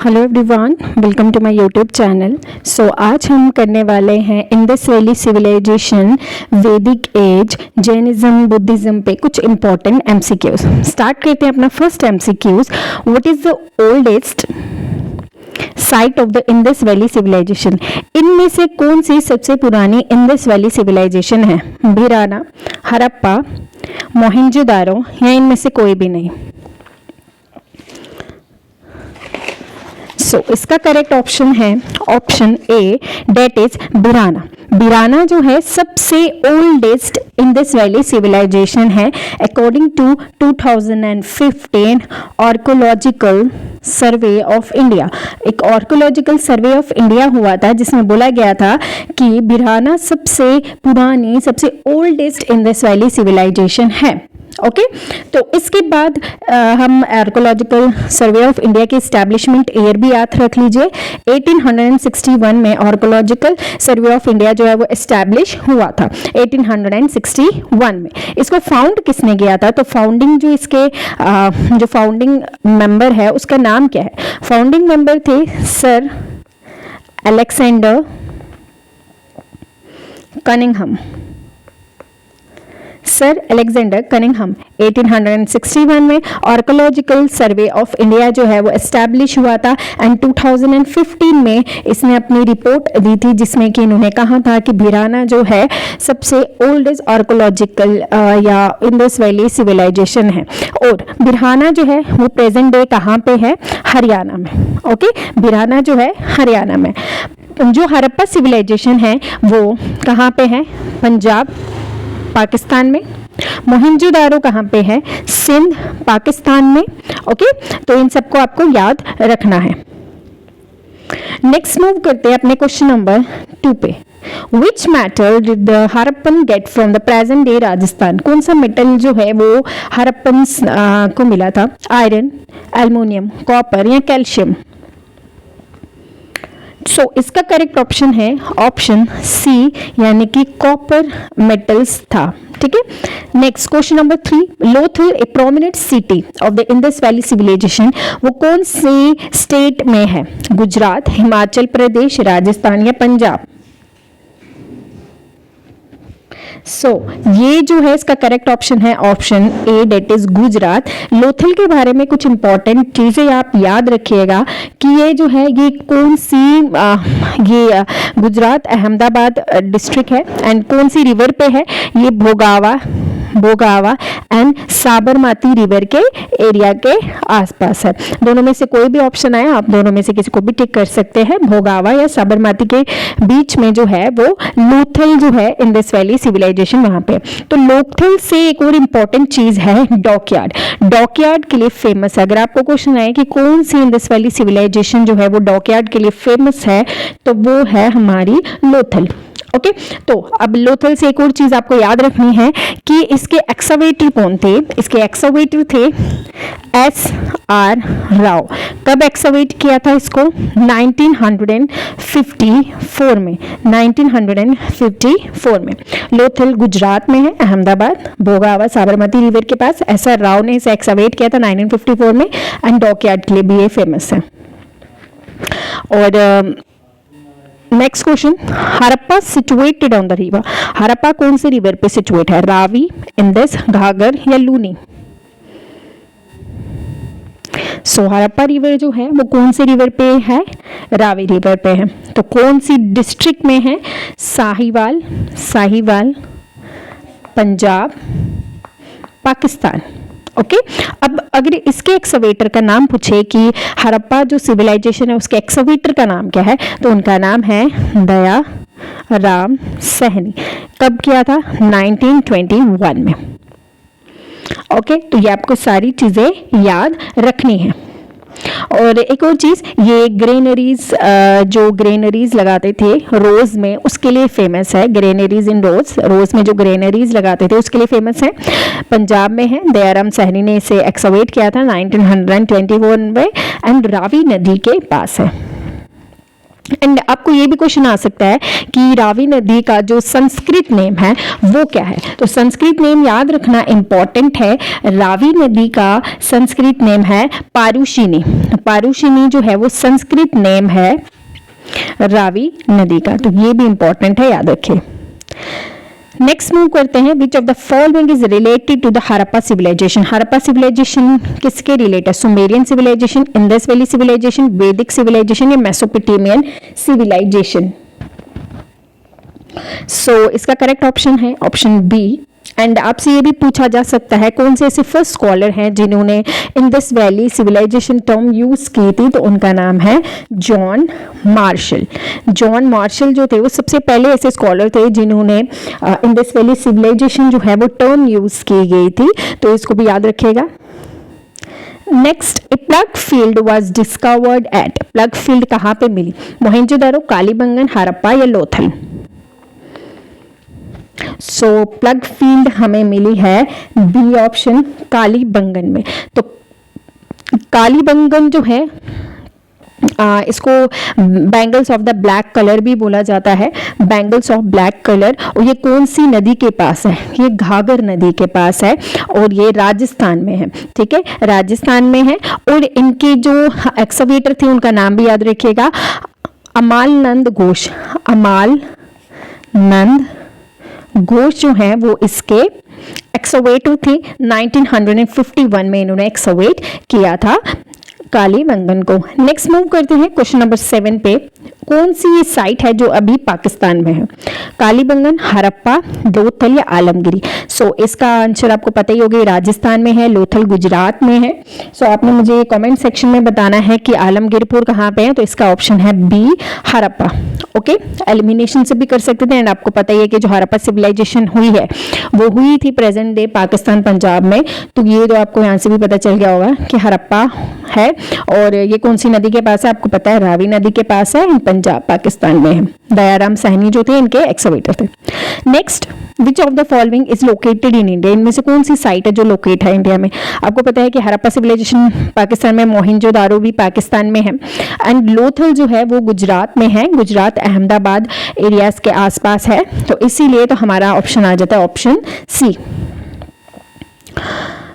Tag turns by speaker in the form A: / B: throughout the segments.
A: Hello everyone, welcome to my YouTube channel. So आज हम करने वाले हैं Indus valley civilisation, Vedic age, Jainism, Buddhism पे कुछ इंपॉर्टेंट एमसीक्यूज। स्टार्ट करते हैं अपना first MCQs. What is the oldest site of the Indus valley civilisation? इनमें से कौन सी सबसे पुरानी इंडस वैली सिविलाइजेशन है? भिराना, हड़प्पा, मोहनजोदारो या इनमें से कोई भी नहीं? इसका करेक्ट ऑप्शन है option A, that is Bhirrana. Bhirrana जो है सबसे ओल्डेस्ट इंडस वैली सिविलाइजेशन है according to 2015 archaeological survey of India. एक आर्कोलॉजिकल सर्वे ऑफ इंडिया हुआ था जिसमें बोला गया था कि भिराना सबसे पुरानी, सबसे ओल्डेस्ट इंडस वैली सिविलाइजेशन है। ओके तो इसके बाद हम आर्कोलॉजिकल सर्वे ऑफ इंडिया के इस्टेब्लिशमेंट ईयर भी याद रख लीजिए। 1861 में आर्कोलॉजिकल सर्वे ऑफ इंडिया जो है वो इस्टेब्लिश हुआ था 1861 में। इसको फाउंड किसने किया था? तो फाउंडिंग जो इसके जो फाउंडिंग मेंबर है उसका नाम क्या है? फाउंडिंग मेंबर थे sir Alexander Cunningham. Sir Alexander Cunningham 1861 में आर्कोलॉजिकल सर्वे ऑफ इंडिया जो है वो एस्टैब्लिश हुआ था एंड 2015 में इसने अपनी रिपोर्ट दी थी जिसमें कि इन्होंने कहा था कि भिराना जो है सबसे ओल्डेस्ट आर्कोलॉजिकल या इंडस वैली सिविलाइजेशन है। और भिराना जो है वो प्रेजेंट डे कहाँ पे है? हरियाणा में। ओके भिराना जो है हरियाणा में। जो हड़प्पा सिविलाइजेशन है वो कहाँ पे है? पंजाब पाकिस्तान में। मोहनजोदारो कहाँ पे है? सिंध पाकिस्तान में। ओके तो इन सबको आपको याद रखना है। नेक्स्ट मूव करते हैं अपने क्वेश्चन नंबर 2 पे। Which metal did the Harappan get from the present day Rajasthan? कौन सा मेटल जो है वो हड़प्पन को मिला था? आयरन, एल्युमिनियम, कॉपर या कैल्शियम? इसका करेक्ट ऑप्शन है ऑप्शन सी, यानी कि कॉपर मेटल्स था। ठीक है। Next question number 3। Lothal, a prominent city of the Indus valley civilization, वो कौन सी स्टेट में है? गुजरात, हिमाचल प्रदेश, राजस्थान या पंजाब? ये जो है इसका करेक्ट ऑप्शन है option A, that is Gujarat. Lothal के बारे में कुछ इंपॉर्टेंट चीजें आप याद रखिएगा कि ये जो है ये कौन सी ये गुजरात अहमदाबाद डिस्ट्रिक्ट है एंड कौन सी रिवर पे है? ये भोगावा एंड साबरमती रिवर के एरिया के आसपास है। दोनों में से कोई भी ऑप्शन आया, आप दोनों में से किसी को भी टिक कर सकते हैं। भोगावा या साबरमती के बीच में जो है वो लोथल जो है इंडस वैली सिविलाइजेशन वहां पे। तो लोथल से एक और इंपॉर्टेंट चीज है डॉकयार्ड। डॉकयार्ड के लिए फेमस है। अगर आपको क्वेश्चन आए कि कौन सी इंडस वैली सिविलाइजेशन जो है वो डॉकयार्ड के लिए फेमस है, तो वो है हमारी लोथल। ओके तो अब लोथल से एक और चीज आपको याद रखनी है कि इसके एक्सकवेटर कौन थे? इसके एक्सकवेटर थे SR राव। कब एक्सकवेट किया था इसको? 1954 में। 1954 में। लोथल गुजरात में है, अहमदाबाद, भोगावा साबरमती रिवर के पास। SR राव ने इसे एक्सकवेट किया था 1954 में एंड डॉकयार्ड के लिए भी ये फेमस है। और next question, Harappa situated on the river. Harappa कौन से रिवर पे सिचुएट है? रावी, इंडस, घाघर या लूनी? हड़प्पा रिवर जो है वो कौन से रिवर पे है? रावी रिवर पे है। तो कौन सी डिस्ट्रिक्ट में है? साहिवाल, पंजाब, पाकिस्तान। ओके अब अगर इसके एक्सकवेटर का नाम पूछे कि हड़प्पा जो सिविलाइजेशन है उसके एक्सकवेटर का नाम क्या है, तो उनका नाम है दया राम सहनी। कब किया था? 1921 में। ओके तो ये आपको सारी चीजें याद रखनी है। और एक और चीज, ये ग्रेनरीज जो ग्रेनरीज लगाते थे रोज में उसके लिए फेमस है। ग्रेनरीज इन रोज में जो ग्रेनरीज लगाते थे उसके लिए फेमस है। पंजाब में है। दयाराम सहनी ने इसे एक्सकवेट किया था 1921 में एंड रावी नदी के पास है। एंड आपको ये भी क्वेश्चन आ सकता है कि रावी नदी का जो संस्कृत नेम है वो क्या है। तो संस्कृत नेम याद रखना इंपॉर्टेंट है। रावी नदी का संस्कृत नेम है पारुशिनी। पारुशिनी जो है वो संस्कृत नेम है रावी नदी का, तो ये भी इंपॉर्टेंट है, याद रखें। नेक्स्ट मूव करते हैं, which of the following is related to the Harappa civilization. Harappa civilization किसके रिलेटेड है? Sumerian civilization, Indus valley civilisation, Vedic civilization या मेसोपोटामियन सिविलाइजेशन। सो इसका करेक्ट ऑप्शन है ऑप्शन बी। एंड आपसे ये भी पूछा जा सकता है कौन से ऐसे फर्स्ट स्कॉलर हैं जिन्होंने Indus valley civilization term use की थी, तो उनका नाम है जॉन मार्शल। जॉन मार्शल जो थे वो सबसे पहले ऐसे स्कॉलर थे जिन्होंने इंडस वैली सिविलाइजेशन जो है वो टर्म यूज की गई थी, तो इसको भी याद रखिएगा। Next, a plough field was discovered at. Plough field कहाँ पे मिली? मोहनजोदारो, कालीबंगन, हड़प्पा या लोथल। सो प्लग फील्ड हमें मिली है बी ऑप्शन, कालीबंगन में। तो कालीबंगन जो है इसको bangles of the black colour भी बोला जाता है, बैंगल्स ऑफ ब्लैक कलर। और ये कौन सी नदी के पास है? ये घाघर नदी के पास है और ये राजस्थान में है, ठीक है, राजस्थान में है। और इनके जो एक्सकवेटर थे उनका नाम भी याद रखिएगा, अमाल नंद घोष। अमाल नंद घोष जो है वो इसके एक्सकवेटर थे। 1951 में इन्होंने एक्सकवेट किया था कालीबंगन को। नेक्स्ट मूव करते हैं क्वेश्चन नंबर 7 पे। कौन सी ये साइट है जो अभी पाकिस्तान में है? कालीबंगन, हड़प्पा, लोथल या आलमगिरी। सो इसका आंसर आपको पता ही होगा, राजस्थान में है, लोथल गुजरात में है। सो आपने मुझे कमेंट सेक्शन में बताना है कि आलमगीरपुर कहाँ पे है, तो इसका ऑप्शन है बी, हड़प्पा। ओके, एलिमिनेशन से भी कर सकते थे। एंड आपको पता ही है कि जो हड़प्पा सिविलाइजेशन हुई है वो हुई थी प्रेजेंट डे पाकिस्तान पंजाब में, तो ये तो आपको यहाँ से भी पता चल गया होगा कि हड़प्पा है। और ये कौन सी नदी के पास है? आपको पता है रावी नदी के पास है, पंजाब पाकिस्तान में है। दयाराम साहनी जो थे इनके एक्सकवेटर थे। Next, which of the following is located in India. इनमें से कौन सी साइट है जो लोकेट है इंडिया में? आपको पता है कि हड़प्पा सिविलाइजेशन पाकिस्तान में, मोहनजोदारो भी पाकिस्तान में है, एंड लोथल जो है वो गुजरात में है, गुजरात अहमदाबाद एरियाज के आसपास है। तो इसीलिए तो हमारा ऑप्शन आ जाता है option C.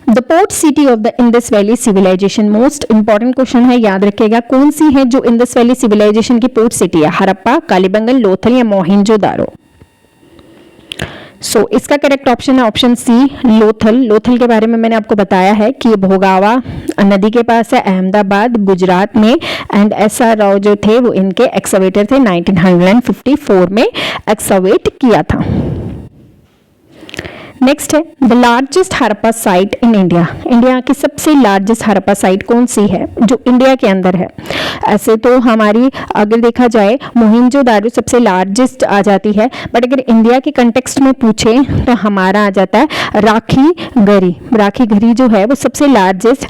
A: The port city of the Indus valley civilization, most important question है, याद रखिएगा। कौन सी है जो इंडस वैली सिविलाइजेशन की पोर्ट सिटी है? हड़प्पा, कालीबंगन, लोथल या मोहनजोदारो। सो इसका करेक्ट ऑप्शन है ऑप्शन सी, लोथल। लोथल के बारे में मैंने आपको बताया है कि ये भोगावा नदी के पास है, अहमदाबाद गुजरात में। एंड SR राव जो थे वो इनके एक्सकवेटर थे, 1954 में एक्सकवेट किया था। नेक्स्ट है the largest Harappa site in India. India की सबसे लार्जेस्ट हड़प्पा साइट कौन सी है जो इंडिया के अंदर है? ऐसे तो हमारी अगर देखा जाए मोहनजोदारो सबसे लार्जेस्ट आ जाती है, बट अगर इंडिया के कंटेक्स्ट में पूछे तो हमारा आ जाता है राखी गरी। राखी गरी जो है वो सबसे लार्जेस्ट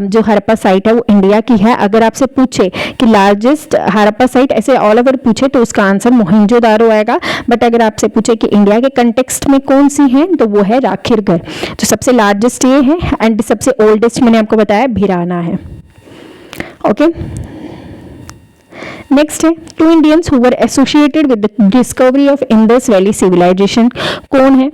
A: जो हड़प्पा साइट है वो इंडिया की है। अगर आपसे पूछे कि लार्जेस्ट हड़प्पा साइट ऐसे ऑल ओवर पूछे तो उसका आंसर मोहनजोदारो आएगा, बट अगर आपसे पूछे कि इंडिया के कंटेक्स्ट में कौन सी है तो वो है राखीगढ़। तो सबसे लार्जेस्ट ये है एंड सबसे ओल्डेस्ट मैंने आपको बताया भिराना है। ओके, नेक्स्ट है two Indians who were associated with the discovery of Indus valley civilisation. कौन है?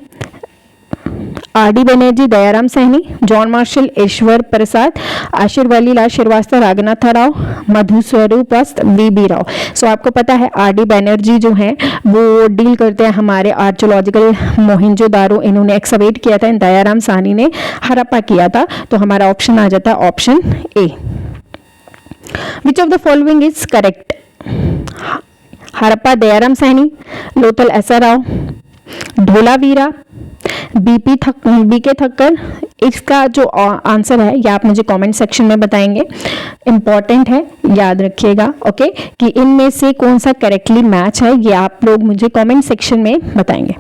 A: RD Banerjee, Dayaram Sahni, John Marshall, Ishwar Prasad, Ashirvadi Lal Srivastava, Raghnath Rao, Madhuswarup वस्त, VB राव। सो आपको पता है RD बनर्जी जो हैं वो डील करते हैं हमारे आर्कियोलॉजिकल मोहनजोदारो, इन्होंने एक्सकवेट किया था। दयाराम साहनी ने हड़प्पा किया था। तो हमारा ऑप्शन आ जाता है option A. Which of the following is correct? Harappa Dayaram Sahni, Lothal SR Rao, Dholavira, BK Thakkar. इसका जो आंसर है ये आप मुझे कमेंट सेक्शन में बताएंगे, इंपॉर्टेंट है, याद रखिएगा। ओके, कि इनमें से कौन सा करेक्टली मैच है ये आप लोग मुझे कमेंट सेक्शन में बताएंगे।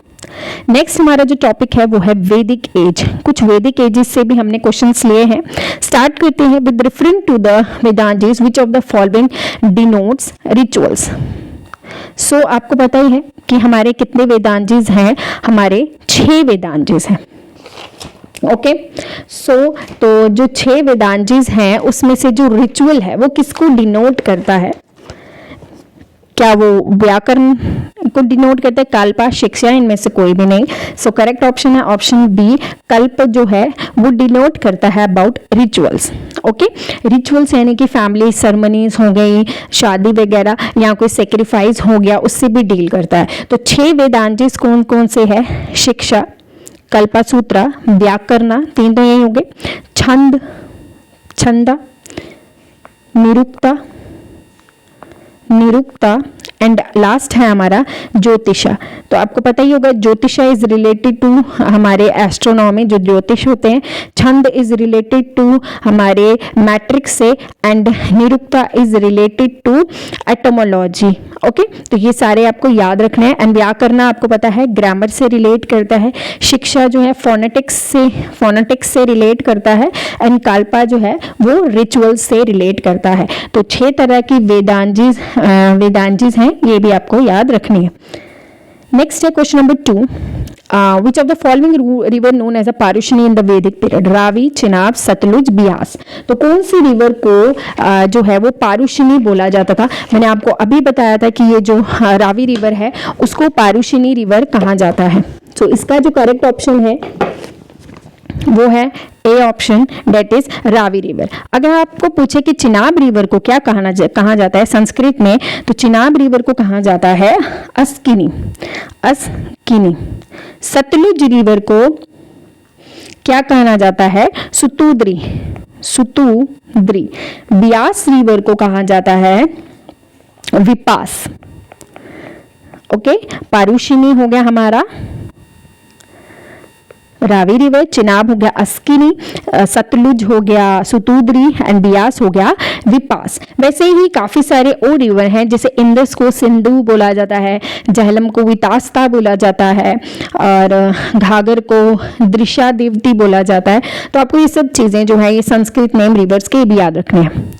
A: नेक्स्ट हमारा जो टॉपिक है वो है वैदिक एज। कुछ वैदिक एजेस से भी हमने क्वेश्चंस लिए हैं। स्टार्ट करते हैं with referring to the Vedangas which of the following denotes rituals. So आपको पता ही है कि हमारे कितने वेदांतीज हैं? हमारे 6 वेदांतीज हैं। ओके, सो तो जो 6 वेदांतीज हैं उसमें से जो रिचुअल है वो किसको डिनोट करता है? क्या वो व्याकरण को डिनोट करता है? कल्प, शिक्षा, इनमें से कोई भी नहीं। सो करेक्ट ऑप्शन है ऑप्शन बी, कल्प जो है वो डिनोट करता है अबाउट रिचुअल्स। ओके, रिचुअल्स यानी कि फैमिली सेरेमनीज हो गई, शादी वगैरह, या कोई सेक्रीफाइस हो गया, उससे भी डील करता है। तो 6 वेदांतिस कौन कौन से है? शिक्षा, कल्पसूत्र, व्याकरण, 3 तो यही हो गए, छंद, छंदा, निरुक्ता, निरुक्ता एंड लास्ट है हमारा ज्योतिषा। तो आपको पता ही होगा ज्योतिषा इज रिलेटेड टू हमारे एस्ट्रोनॉमी, जो ज्योतिष होते हैं। छंद इज रिलेटेड टू हमारे मैट्रिक्स से and Nirukta is related to etymology. Okay, तो ये सारे आपको याद रखने हैं। एंड व्याकरण आपको पता है ग्रामर से रिलेट करता है। शिक्षा जो है फोनेटिक्स से रिलेट करता है। एंड कल्पा जो है वो रिचुअल्स से रिलेट करता है। तो 6 तरह की वेदांजीज हैं, ये भी आपको याद रखनी है। नेक्स्ट है question number 2, which of the following river known as a Parushni in the Vedic period? Ravi, Chenab, Sutlej, Beas. तो कौन सी रिवर को जो है वो पारुषणी बोला जाता था? मैंने आपको अभी बताया था कि ये जो रावी रिवर है उसको पारुषणी रिवर कहा जाता है। तो इसका जो करेक्ट ऑप्शन है वो है A option, that is Ravi river. अगर आपको पूछे कि चिनाब रिवर को क्या कहा जाता है संस्कृत में, तो चिनाब रिवर को कहा जाता है अस्किनी, अस्किनी। सतलुज रिवर को क्या कहना जाता है? सुतुद्री, सुतुद्री। ब्यास रिवर को कहा जाता है विपास। ओके, पारुषिनी हो गया हमारा रावी रिवर, चिनाब हो गया अस्किनी, सतलुज हो गया सुतुद्री एंड बियास हो गया विपास। वैसे ही काफी सारे और रिवर हैं, जैसे इंदस को सिंधु बोला जाता है, झेलम को वितास्ता बोला जाता है, और घाघर को दृशादेवती बोला जाता है। तो आपको ये सब चीजें जो है ये संस्कृत नेम रिवर्स के भी याद रखने हैं।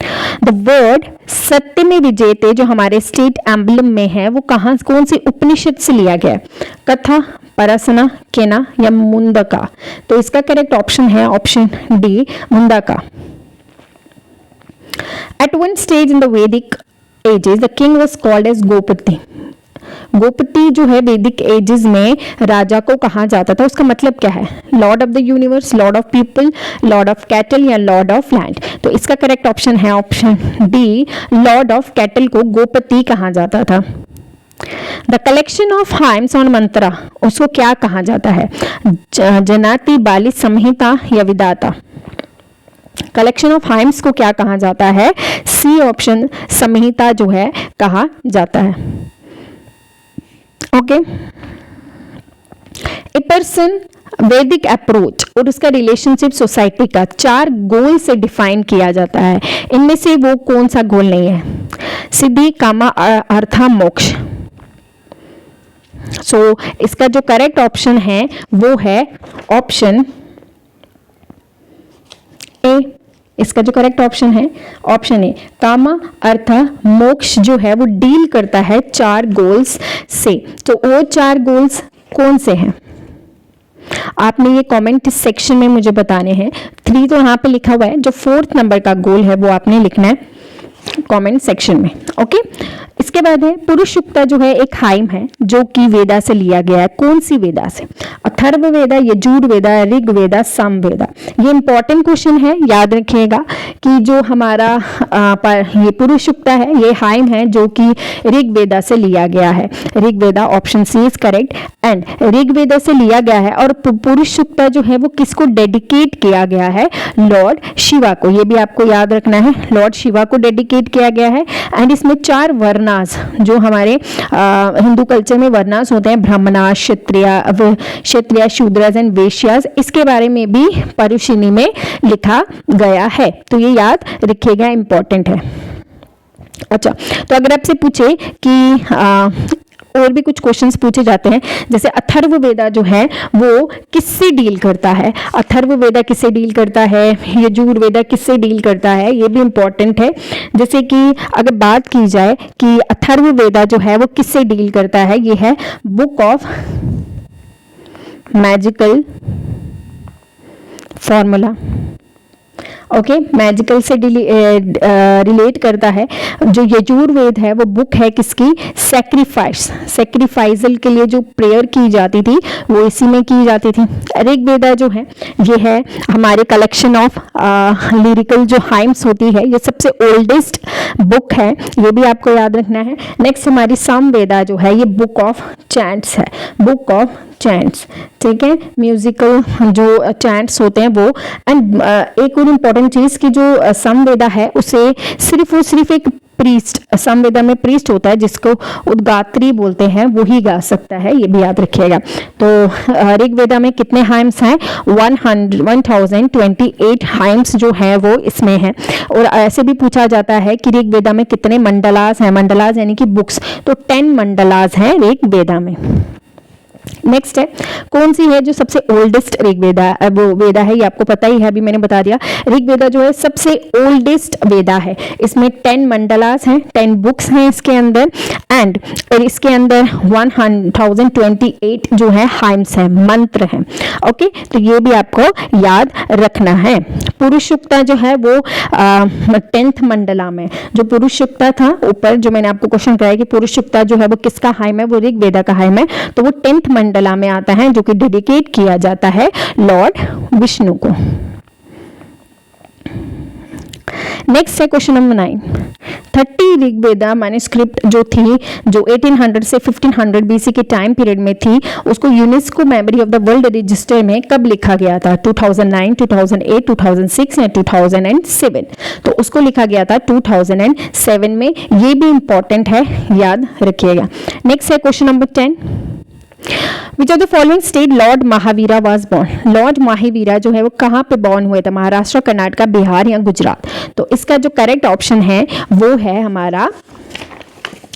A: द वर्ड सत्य में विजेते जो हमारे स्टेट एम्बलम में है वो कहाँ, कौन सी उपनिषद से लिया गया है? कथा, परसना, केना या मुंडका? तो इसका करेक्ट ऑप्शन है option D, Mundaka. At one stage in the Vedic ages the king was called as Gopati. Gopati जो है वैदिक एजेस में राजा को कहा जाता था, उसका मतलब क्या है? Lord of the universe, lord of people, lord of cattle या लॉर्ड ऑफ लैंड? तो इसका करेक्ट ऑप्शन है option D, lord of cattle को गोपति कहा जाता था। The collection of hymns on mantra उसको क्या कहा जाता है? जनाति, बाली, संहिता या विदाता? कलेक्शन ऑफ हाइम्स को क्या कहा जाता है? सी ऑप्शन, संहिता जो है कहा जाता है। ओके, ए पर्सन वैदिक अप्रोच और उसका रिलेशनशिप सोसाइटी का 4 गोल से डिफाइन किया जाता है। इनमें से वो कौन सा गोल नहीं है? सिद्धि, कामा, अर्था, मोक्ष। सो इसका जो करेक्ट ऑप्शन है वो है ऑप्शन ए। इसका जो करेक्ट ऑप्शन है ऑप्शन ए, कामा, अर्थ, मोक्ष जो है वो डील करता है 4 गोल्स से। तो वो 4 गोल्स कौन से हैं? आपने ये कमेंट सेक्शन में मुझे बताने हैं। 3 तो यहाँ पे लिखा हुआ है, जो 4th नंबर का गोल है वो आपने लिखना है कमेंट सेक्शन में। ओके, इसके बाद है पुरुषुक्ता जो है एक हाइम है जो कि वेदा से लिया गया है। कौन सी वेदा से? अथर्व वेदा, यजुर वेदा, ऋग वेदा, साम वेदा? ये इंपॉर्टेंट क्वेश्चन है, याद रखिएगा कि जो हमारा ये पुरुषुक्ता है ये हाइम है जो कि ऋग वेदा से लिया गया है। Rig Veda option C is correct. And Rig Veda से लिया गया है और पुरुषुक्ता जो है वो किसको डेडिकेट किया गया है? लॉर्ड शिवा को। ये भी आपको याद रखना है, लॉर्ड शिवा को डेडिकेट किया गया है। एंड इसमें 4 वर्णास जो हमारे हिंदू कल्चर में वर्णास होते हैं, ब्राह्मणा, क्षत्रिय, शूद्रास एंड वैश्यास, इसके बारे में भी पारुषिणी में लिखा गया है। तो ये याद रखिएगा, इंपॉर्टेंट है। अच्छा, तो अगर आपसे पूछे कि और भी कुछ क्वेश्चंस पूछे जाते हैं, जैसे अथर्व वेदा जो है वो किससे डील करता है? अथर्व वेदा किससे डील करता है? यजुर वेदा किससे डील करता है? ये भी इंपॉर्टेंट है। जैसे कि अगर बात की जाए कि अथर्व वेदा जो है वो किससे डील करता है, ये है book of magical formula. Okay, magical से रिलेट करता है। जो यजुर्वेद है वो बुक है किसकी? सैक्रिफाइसल के लिए जो प्रेयर की जाती थी वो इसी में की जाती थी। ऋग्वेदा जो है ये है हमारे कलेक्शन ऑफ लिरिकल जो हाइम्स होती है, ये सबसे ओल्डेस्ट बुक है, ये भी आपको याद रखना है। नेक्स्ट हमारी सामवेदा जो है ये बुक ऑफ चैंट्स है, बुक ऑफ चैंट्स, ठीक है, म्यूजिकल जो चैंट्स होते हैं वो। एंड एक और इम्पॉर्टेंट चीज कि जो सामवेदा है उसे सिर्फ एक प्रीस्ट, सामवेदा में प्रीस्ट होता है जिसको उद्गात्री बोलते हैं, वो ही गा सकता है, ये भी याद रखिएगा। तो ऋग्वेदा में कितने हाइम्स हैं? 1028 हाइम्स जो है वो इसमें है। और ऐसे भी पूछा जाता है कि ऋग्वेदा में कितने मंडलास हैं, मंडलास यानी कि बुक्स, तो 10 मंडलास हैं ऋग्वेदा में। नेक्स्ट है कौन सी है जो सबसे ओल्डेस्ट ऋग्वेदा वो वेदा है, ये आपको पता ही है, अभी मैंने बता दिया। ऋग्वेदा जो है सबसे ओल्डेस्ट वेदा है, इसमें 10 मंडलास हैं, 10 बुक्स हैं इसके अंदर, एंड इसके अंदर 1028 जो है हाइम्स हैं, मंत्र हैं। ओके, तो ये भी आपको याद रखना है। पुरुषुक्ता जो है वो 10th मंडला में, जो पुरुषुक्ता था ऊपर जो मैंने आपको क्वेश्चन कराया कि पुरुषुक्ता जो है वो किसका हाइम है, वो ऋग्वेदा का हाइम है, तो वो 10th मंडला में आता है जो कि डेडिकेट किया जाता है लॉर्ड विष्णु को। नेक्स्ट है क्वेश्चन नंबर 9। 30 ऋग्वेदा मैन्युस्क्रिप्ट जो थी, जो 1800 से 1500 बीसी के टाइम पीरियड में थी, उसको UNESCO memory of the world register में कब लिखा गया था? 2009, 2008, 2006 या 2007? तो उसको लिखा गया था 2007 में, ये भी इंपॉर्टेंट है, याद रखिएगा। नेक्स्ट है question number 10। Which of the following state Lord Mahavira was born? Lord Mahavira जो है वो कहाँ पे बॉर्न हुए थे? महाराष्ट्र, कर्नाटक, बिहार या गुजरात? तो इसका जो करेक्ट ऑप्शन है वो है हमारा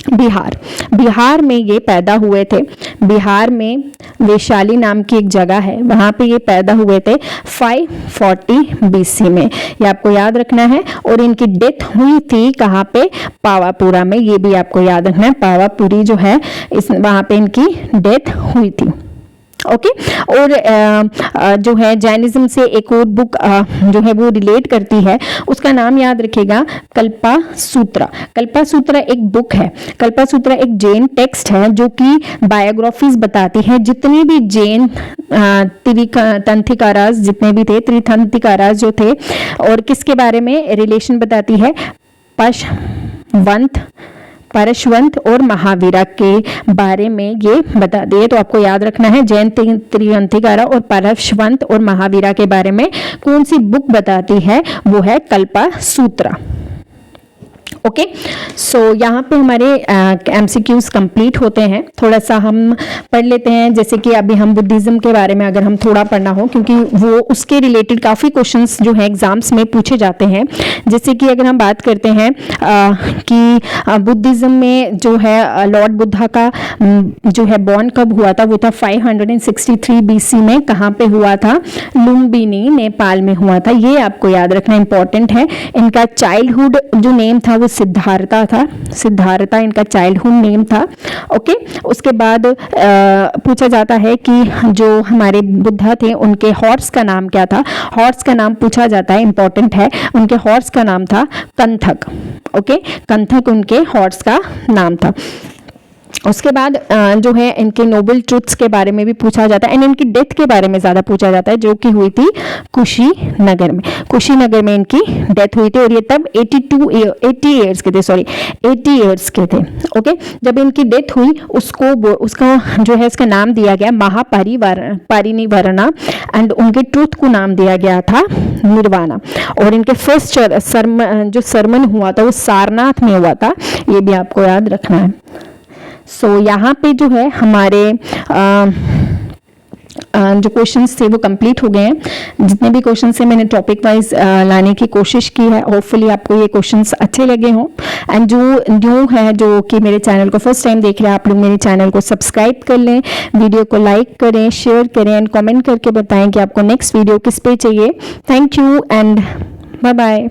A: बिहार। बिहार में ये पैदा हुए थे। बिहार में वैशाली नाम की एक जगह है, वहाँ पे ये पैदा हुए थे 540 बीसी में, ये आपको याद रखना है। और इनकी डेथ हुई थी कहाँ पे? पावापुरा में, ये भी आपको याद रखना है। पावापुरी जो है इस वहाँ पे इनकी डेथ हुई थी। ओके, और जो है जैनिज्म से एक और बुक जो है वो रिलेट करती है, उसका नाम याद रखिएगा, कल्पा सूत्रा। कल्पा सूत्रा एक बुक है, कल्पा सूत्रा एक जैन टेक्स्ट है जो कि बायोग्राफीज बताती है जितने भी जैन तंथिकाराज जितने भी थे, त्रितंथिकाराज जो थे, और किसके बारे में रिलेशन बताती है? परशवंत और महावीरा के बारे में ये बता दिए। तो आपको याद रखना है जैन त्रियंतिकारा और परशवंत और महावीरा के बारे में कौन सी बुक बताती है, वो है कल्पा सूत्रा। ओके, सो यहाँ पे हमारे एमसीक्यूज कंप्लीट होते हैं। थोड़ा सा हम पढ़ लेते हैं, जैसे कि अभी हम बुद्धिज्म के बारे में अगर हम थोड़ा पढ़ना हो, क्योंकि वो उसके रिलेटेड काफ़ी क्वेश्चंस जो है एग्जाम्स में पूछे जाते हैं। जैसे कि अगर हम बात करते हैं कि बुद्धिज्म में जो है लॉर्ड बुद्धा का जो है बॉर्न कब हुआ था, वो था 563 बीसी में। कहाँ पे हुआ था? लुम्बिनी, नेपाल में हुआ था। ये आपको याद रखना इंपॉर्टेंट है। इनका चाइल्डहुड जो नेम था वो सिद्धार्था था, सिद्धार्था इनका चाइल्डहुड नेम था। ओके, उसके बाद पूछा जाता है कि जो हमारे बुद्धा थे उनके हॉर्स का नाम क्या था? हॉर्स का नाम पूछा जाता है, इंपॉर्टेंट है। उनके हॉर्स का नाम था कंथक। ओके, कंथक उनके हॉर्स का नाम था। उसके बाद जो है इनके नोबल ट्रुथ्स के बारे में भी पूछा जाता है, एंड इनकी डेथ के बारे में ज़्यादा पूछा जाता है, जो कि हुई थी कुशीनगर में। कुशीनगर में इनकी डेथ हुई थी, और ये तब 80 ईयर्स के थे, 80 ईयर्स के थे। ओके, जब इनकी डेथ हुई उसका जो है इसका नाम दिया गया महापरिनिर्वाणा, एंड उनके ट्रुथ को नाम दिया गया था निर्वाणा। और इनके फर्स्ट जो सरमन हुआ था वो सारनाथ में हुआ था, ये भी आपको याद रखना है। सो यहाँ पे जो है हमारे जो क्वेश्चंस थे वो कंप्लीट हो गए हैं। जितने भी क्वेश्चंस हैं मैंने टॉपिक वाइज लाने की कोशिश की है। होपफुली आपको ये क्वेश्चंस अच्छे लगे हों। एंड जो न्यू है, जो कि मेरे चैनल को फर्स्ट टाइम देख रहे हैं, आप लोग मेरे चैनल को सब्सक्राइब कर लें, वीडियो को लाइक करें, शेयर करें, एंड कमेंट करके बताएं कि आपको नेक्स्ट वीडियो किस पे चाहिए। Thank you and bye bye.